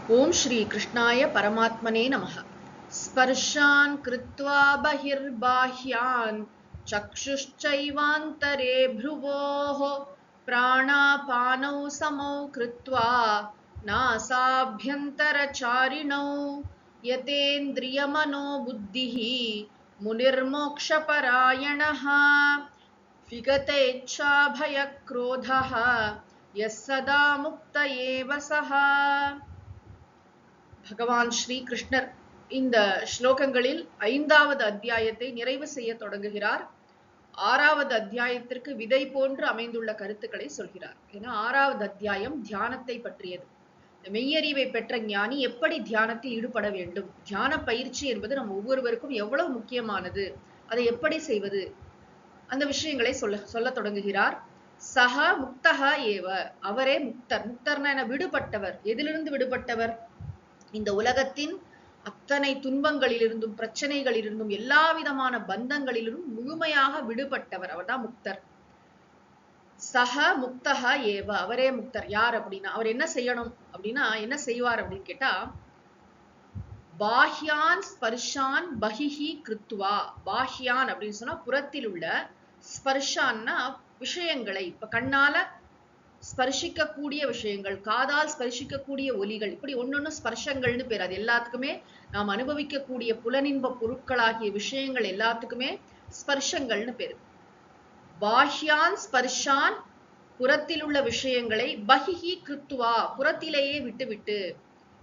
ओम श्री कृष्णाय परमात्मने नमः। स्पर्शान् कृत्वा बहिर्बाह्यान् चक्षुश्चैवान्तरे भ्रुवोः प्राणापानौ समौ कृत्वा नासाभ्यन्तरचारिणौ यतेन्द्रियमनो बुद्धिः मुनिर्मोक्षपरायणः विगतेच्छाभयक्रोधः यः सदा मुक्त एव सः। பகவான் ஸ்ரீ கிருஷ்ணர் இந்த ஸ்லோகங்களில் 5வது அத்தியாயத்தை நிறைவு செய்ய தொடங்குகிறார். 6வது அத்தியாயத்திற்கு விதை போன்று அமைந்துள்ள கருத்துக்களை சொல்கிறார். ஏன்னா 6வது அத்தியாயம் தியானத்தை பற்றியது. மெய்யறிவை பெற்ற ஞானி எப்படி தியானத்தில் ஈடுபட வேண்டும், தியான பயிற்சி என்பது நம் ஒவ்வொருவருக்கும் எவ்வளவு முக்கியமானது, அதை எப்படி செய்வது, அந்த விஷயங்களை சொல்ல தொடங்குகிறார். சக முக்தக ஏவ, அவரே முக்தர். முக்தர்னா என விடுபட்டவர். எதிலிருந்து விடுபட்டவர்? இந்த உலகத்தின் அத்தனை துன்பங்களிலிருந்தும் பிரச்சனைகளிலிருந்தும் எல்லா விதமான பந்தங்களிலிருந்தும் முழுமையாக விடுபட்டவர். அவர்தான் முக்தர். சக முக்தக ஏவ, அவரே முக்தர். யார் அப்படின்னா அவர் என்ன செய்யணும் அப்படின்னா என்ன செய்வார் அப்படின்னு கேட்டா, பாஹ்யான் ஸ்பர்ஷான் பஹிஹி கிருத்வா. பாஹ்யான் அப்படின்னு சொன்னா புறத்தில் உள்ள, ஸ்பர்ஷான்னா விஷயங்களை, இப்ப கண்ணால ஸ்பர்ஷிக்கக்கூடிய விஷயங்கள், காதால் ஸ்பர்ஷிக்கக்கூடிய ஒலிகள், இப்படி ஒன்னொன்னு ஸ்பர்ஷங்கள்னு பேர். அது எல்லாத்துக்குமே நாம் அனுபவிக்கக்கூடிய புலனின்ப பொருட்களாகிய விஷயங்கள் எல்லாத்துக்குமே ஸ்பர்ஷங்கள்னு பேரு. பாஹ்யான் ஸ்பர்ஷான், புறத்தில் உள்ள விஷயங்களை, பஹிஹி கிருத்வா, புறத்திலேயே விட்டு.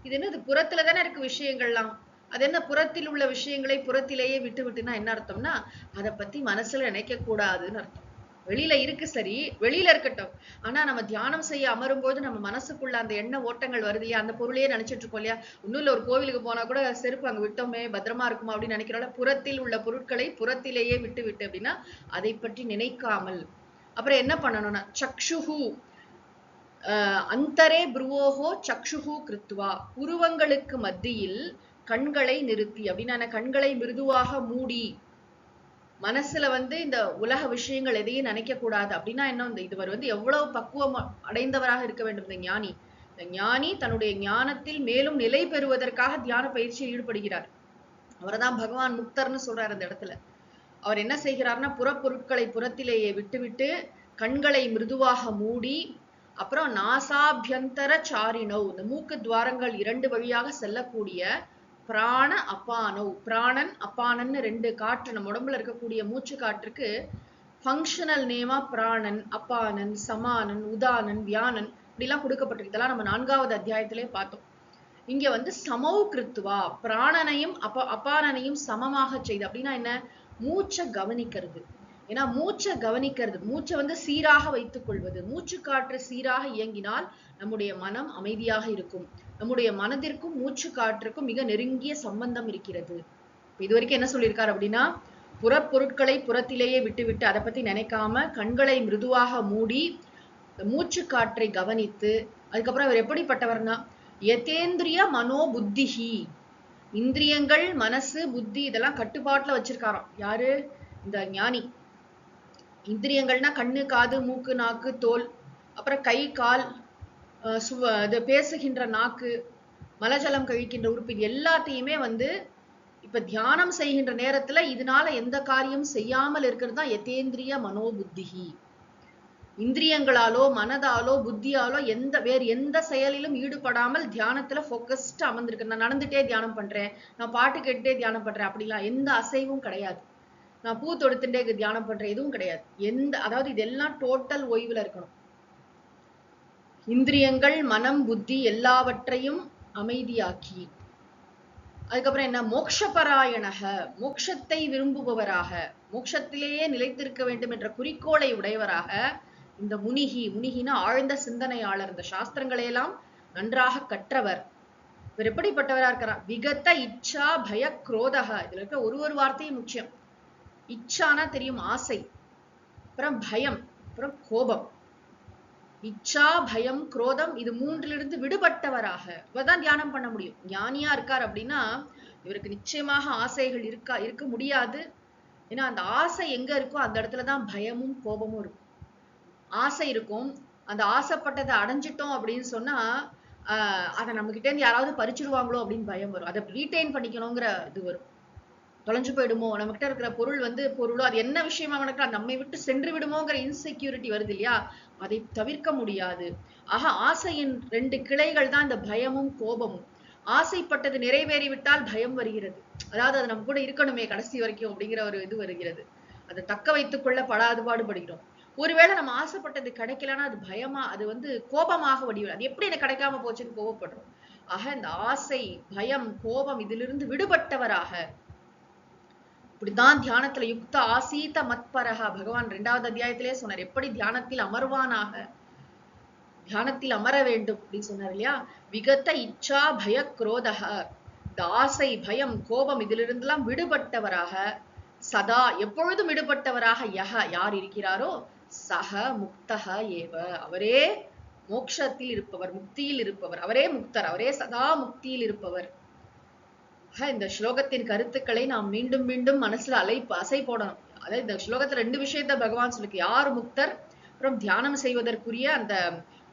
இது என்னது, புறத்துல தானே இருக்கு விஷயங்கள்லாம். அது என்ன புறத்தில் உள்ள விஷயங்களை புறத்திலேயே விட்டுனா என்ன அர்த்தம்னா, அதை பத்தி மனசுல நினைக்க கூடாதுன்னு அர்த்தம். வெளியில இருக்கு சரி, வெளியில இருக்கட்டும். ஆனா நம்ம தியானம் செய்ய அமரும் போது நம்ம மனசுக்குள்ள அந்த எண்ண ஓட்டங்கள் வருது இல்லையா, அந்த பொருளையே நினைச்சிட்டு இருக்கோம் இல்லையா. இன்னும் இல்ல, ஒரு கோவிலுக்கு போனா கூட செருப்பு அங்க விட்டோமே பத்திரமா இருக்குமா அப்படின்னு நினைக்கிறோம்ல. புறத்தில் உள்ள பொருட்களை புறத்திலேயே விட்டு அப்படின்னா அதை பற்றி நினைக்காமல். அப்புறம் என்ன பண்ணணும்னா, சக்ஷுஹு அந்தரே புருவோஹோ சக்ஷுஹு கிருத்வா, புருவங்களுக்கு மத்தியில் கண்களை நிறுத்தி அப்படின்னா கண்களை மிருதுவாக மூடி, மனசுல இந்த உலக விஷயங்கள் எதையும் நினைக்க கூடாது. அப்படின்னா என்ன, இதுவர் எவ்வளவு பக்குவம் அடைந்தவராக இருக்க வேண்டும் இந்த ஞானி. இந்த ஞானி தன்னுடைய ஞானத்தில் மேலும் நிலை பெறுவதற்காக தியான பயிற்சியில் ஈடுபடுகிறார். அவர்தான் பகவான் முக்தர்னு சொல்றார் அந்த இடத்துல. அவர் என்ன செய்கிறார்னா, புறப்பொருட்களை புறத்திலேயே விட்டுவிட்டு கண்களை மிருதுவாக மூடி, அப்புறம் நாசாபியந்தர சாரிணோ, இந்த மூக்கு துவாரங்கள் 2 வழியாக செல்லக்கூடிய பிராண அப்பானோ, பிராணன் அப்பானன்னு 2 காற்று, நம்ம உடம்புல இருக்கக்கூடிய மூச்சு காற்றுக்கு ஃபங்க்ஷனல் நேமா பிராணன், அப்பானன், சமானன், உதானன், வியானன் இப்படிலாம் கொடுக்கப்பட்டிருக்கு. இதெல்லாம் நம்ம 4வது அத்தியாயத்திலே பார்த்தோம். இங்க சமௌ கிருத்வா, பிராணனையும் அப்பானனையும் சமமாக செய்து. அப்படின்னா என்ன, மூச்சை கவனிக்கிறது. ஏன்னா மூச்சை கவனிக்கிறது, மூச்சை சீராக வைத்துக் கொள்வது. மூச்சு காற்று சீராக இயங்கினால் நம்முடைய மனம் அமைதியாக இருக்கும். நம்முடைய மனதிற்கும் மூச்சு காற்றுக்கும் மிக நெருங்கிய சம்பந்தம் இருக்கிறது. இதுவரைக்கும் என்ன சொல்லியிருக்காரு அப்படின்னா, புறப்பொருட்களை புறத்திலேயே விட்டு அதை பத்தி நினைக்காம கண்களை மிருதுவாக மூடி மூச்சு காற்றை கவனித்து, அதுக்கப்புறம் அவர் எப்படிப்பட்டவர்னா, யதேந்திரிய மனோ புத்திஹி, இந்திரியங்கள் மனசு புத்தி இதெல்லாம் கட்டுப்பாட்டுல வச்சிருக்காராம். யாரு? இந்த ஞானி. இந்திரியங்கள்னா கண்ணு, காது, மூக்கு, நாக்கு, தோல், அப்புறம் கை, கால், பேசுகின்ற நாக்கு, மலஜலம் கழிக்கின்ற உறுப்பு, எல்லாத்தையுமே இப்ப தியானம் செய்கின்ற நேரத்துல இதனால எந்த காரியம் செய்யாமல் இருக்கிறது தான் யதேந்திரிய மனோபுத்திகி. இந்திரியங்களாலோ மனதாலோ புத்தியாலோ வேறு எந்த செயலிலும் ஈடுபடாமல் தியானத்துல போக்கஸ்டா அமர்ந்திருக்கு. நான் நடந்துட்டே தியானம் பண்றேன், நான் பாட்டு கேட்டுட்டே தியானம் பண்றேன், அப்படிலாம் எந்த அசைவும் கிடையாது. நான் பூ தொடுத்துட்டே தியானம் பண்றேன், எதுவும் கிடையாது. அதாவது இதெல்லாம் டோட்டல் ஓய்வுல இருக்கணும். இந்திரியங்கள் மனம் புத்தி எல்லாவற்றையும் அமைதியாக்கி, அதுக்கப்புறம் என்ன, மோக்ஷபராயணக, மோட்சத்தை விரும்புபவராக, மோட்சத்திலேயே நிலைத்திருக்க வேண்டும் என்ற குறிக்கோளை உடையவராக இந்த முனிகினா ஆழ்ந்த சிந்தனையாளர், இந்த சாஸ்திரங்களை எல்லாம் நன்றாக கற்றவர். இவர் எப்படிப்பட்டவரா இருக்கிறார்? விகத இச்சா பய குரோதக. இதுல இருக்க ஒரு வார்த்தையும் முக்கியம். இச்சானா தெரியும், ஆசை, அப்புறம் பயம், அப்புறம் கோபம். இச்சா பயம் குரோதம், இது 3லிருந்து விடுபட்டவராக இவர்தான் தியானம் பண்ண முடியும். ஞானியா இருக்கார் அப்படின்னா இவருக்கு நிச்சயமாக ஆசைகள் இருக்க முடியாது. ஏன்னா அந்த ஆசை எங்க இருக்கோ அந்த இடத்துலதான் பயமும் கோபமும் இருக்கும். ஆசை இருக்கும், அந்த ஆசைப்பட்டதை அடைஞ்சிட்டோம் அப்படின்னு சொன்னா அதை நம்ம கிட்ட இருந்து யாராவது பறிச்சிடுவாங்களோ அப்படின்னு பயம் வரும். அதை ரீட்டைன் பண்ணிக்கணுங்கிற இது வரும். தொலைஞ்சு போயிடுமோ, நம்ம கிட்ட இருக்கிற பொருள் வந்து பொருளோ அது என்ன விஷயமா இருக்கலாம், நம்மை விட்டு சென்று விடுமோங்கிற இன்செக்யூரிட்டி வருது இல்லையா, அதை தவிர்க்க முடியாது. ஆக ஆசையின் 2 கிளைகள் தான் இந்த பயமும் கோபமும். ஆசைப்பட்டது நிறைவேறிவிட்டால் பயம் வருகிறது. அதாவது அது நம்ம கூட இருக்கணுமே கடைசி வரைக்கும் அப்படிங்கிற ஒரு இது வருகிறது. அதை தக்க வைத்துக் கொள்ள படாது பாடுபடுகிறோம். ஒருவேளை நம்ம ஆசைப்பட்டது கிடைக்கலன்னா அது பயமா, அது வந்து கோபமாக வடிவம். அது எப்படி எனக்கு கிடைக்காம போச்சுன்னு கோபப்படுறோம். ஆக இந்த ஆசை, பயம், கோபம் இதிலிருந்து விடுபட்டவராக, இப்படித்தான் தியானத்துல யுக்த ஆசீத மத்பரஹா, பகவான் 2வது அத்தியாயத்திலே சொன்னார். எப்படி தியானத்தில் அமர்வானாக, தியானத்தில் அமர வேண்டும் அப்படின்னு சொன்னார் இல்லையா. விகத இச்சா பய குரோதக, இந்த ஆசை, பயம், கோபம் இதிலிருந்தெல்லாம் விடுபட்டவராக, சதா எப்பொழுதும் விடுபட்டவராக யக யார் இருக்கிறாரோ, சக முக்தக ஏவ, அவரே மோட்சத்தில் இருப்பவர், முக்தியில் இருப்பவர், அவரே முக்தர், அவரே சதா முக்தியில் இருப்பவர். இந்த ஸ்லோகத்தின் கருத்துக்களை நாம் மீண்டும் மீண்டும் மனசுல அசை போடணும். அதாவது இந்த ஸ்லோகத்துல 2 விஷயத்த பகவான் சொல்லிருக்கு. யார் முக்தர், அப்புறம் தியானம் செய்வதற்குரிய அந்த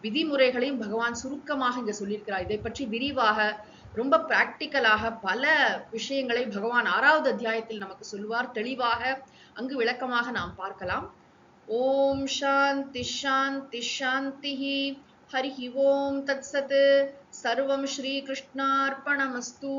விதிமுறைகளையும் பகவான் சுருக்கமாக இங்க சொல்லியிருக்கிறார். இதை பற்றி விரிவாக, ரொம்ப பிராக்டிக்கலாக பல விஷயங்களை பகவான் 6வது அத்தியாயத்தில் நமக்கு சொல்வார். தெளிவாக அங்கு விளக்கமாக நாம் பார்க்கலாம். ஓம் சாந்தி சாந்தி சாந்தி. ஹரி ஓம் தத் சத். சர்வம் ஸ்ரீ கிருஷ்ணார்ப்பணமஸ்து.